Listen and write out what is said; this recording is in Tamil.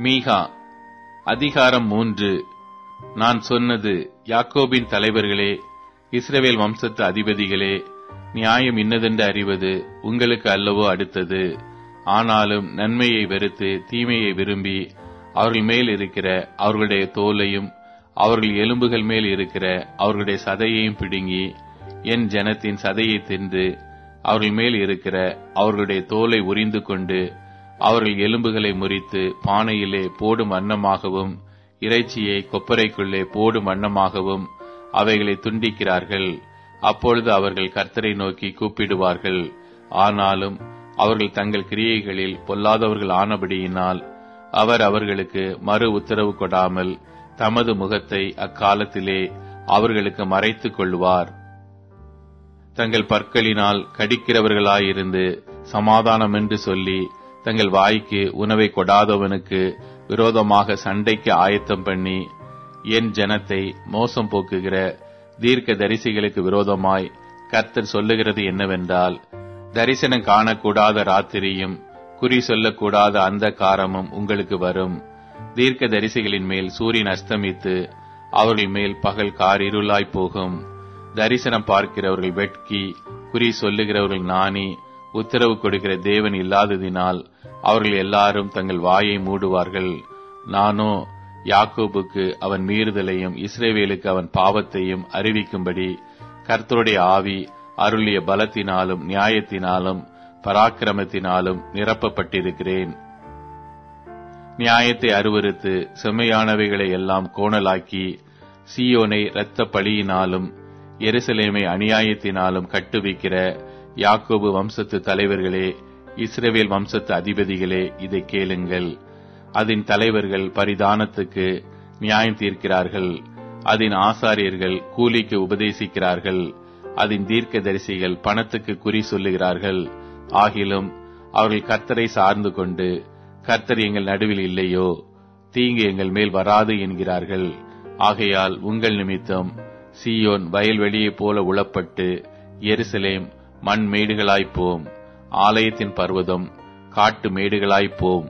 மீகா அதிகாரம் 3. நான் சொன்னது, யாக்கோபின் தலைவர்களே, இஸ்ரவேல் வம்சத்து அதிபதிகளே, நியாயம் இன்னதென்று அறிவது உங்களுக்கு அல்லவோ அடுத்தது. ஆனாலும் நன்மையை வெறுத்து தீமையை விரும்பி அவர்கள் மேல் இருக்கிற அவர்களுடைய தோலையும் அவர்கள் எலும்புகள் மேல் இருக்கிற அவர்களுடைய சதையையும் பிடுங்கி என் ஜனத்தின் சதையை தின்று அவர்கள் மேல் இருக்கிற அவர்களுடைய தோலை உரிந்து கொண்டு அவர்கள் எலும்புகளை முறித்து பானையிலே போடும் அன்னமாகவும் இறைச்சியை கொப்பரைக்குள்ளே போடும் அன்னமாகவும் அவைகளை துண்டிக்கிறார்கள். அப்பொழுது அவர்கள் கர்த்தரை நோக்கி கூப்பிடுவார்கள். ஆனாலும் அவர்கள் தங்கள் கிரியைகளில் பொல்லாதவர்கள் ஆனபடியினால் அவர் அவர்களுக்கு மறு உத்தரவு கொடாமல் தமது முகத்தை அக்காலத்திலே அவர்களுக்கு மறைத்துக் கொள்வார். தங்கள் பற்களினால் கடிக்கிறவர்களாயிருந்து சமாதானம் என்று சொல்லி தங்கள் வாய்க்கு உணவை கொடாதவனுக்கு விரோதமாக சண்டைக்கு ஆயத்தம் பண்ணி என் ஜனத்தை மோசம் போக்குகிற தீர்க்க தரிசிகளுக்கு விரோதமாய் கர்த்தர் சொல்லுகிறது என்னவென்றால், தரிசனம் காணக்கூடாத ராத்திரியும் குறி சொல்லக்கூடாத அந்த காரமும் உங்களுக்கு வரும். தீர்க்க தரிசிகளின் மேல் சூரியன் அஸ்தமித்து அவர்கள் மேல் பகல் காரிருளாய் போகும். தரிசனம் பார்க்கிறவர்கள் வெட்கி குறி சொல்லுகிறவர்கள் நாணி உத்தரவு கொடுக்கிற தேவன் இல்லாததினால் அவர்கள் எல்லாரும் தங்கள் வாயை மூடுவார்கள். நானோ யாக்கோபுக்கு அவன் மீறுதலையும் இஸ்ரவேலுக்கு அவன் பாவத்தையும் அறிவிக்கும்படி கர்த்தருடைய ஆவி அருளிய பலத்தினாலும் நியாயத்தினாலும் பராக்கிரமத்தினாலும் நிரப்பப்பட்டிருக்கிறேன். நியாயத்தை அருவருத்து செம்மையானவைகளை எல்லாம் கோணலாக்கி சீயோனை இரத்த பழியினாலும் எருசலேமை அநியாயத்தினாலும் கட்டுவிக்கிற யாக்கோபு வம்சத்து தலைவர்களே, இஸ்ரவேல் வம்சத்து அதிபதிகளே, இதை கேளுங்கள். அதன் தலைவர்கள் பரிதானத்துக்கு நியாயம் தீர்க்கிறார்கள். அதன் ஆசாரியர்கள் கூலிக்கு உபதேசிக்கிறார்கள். அதன் தீர்க்கதரிசிகள் பணத்துக்கு குறி சொல்லுகிறார்கள். ஆகிலும் அவர்கள் கர்த்தரை சார்ந்து கொண்டு, கர்த்தர் எங்கள் நடுவில் இல்லையோ, தீங்கு எங்கள் மேல் வராது என்கிறார்கள். ஆகையால் உங்கள் நிமித்தம் சீயோன் வயல்வெளியைப் போல உளப்பட்டு எருசலேம் மண் மேடுகளாய்ப்போம். ஆலயத்தின் பர்வதம் காட்டு மேடுகளாய்ப்போம்.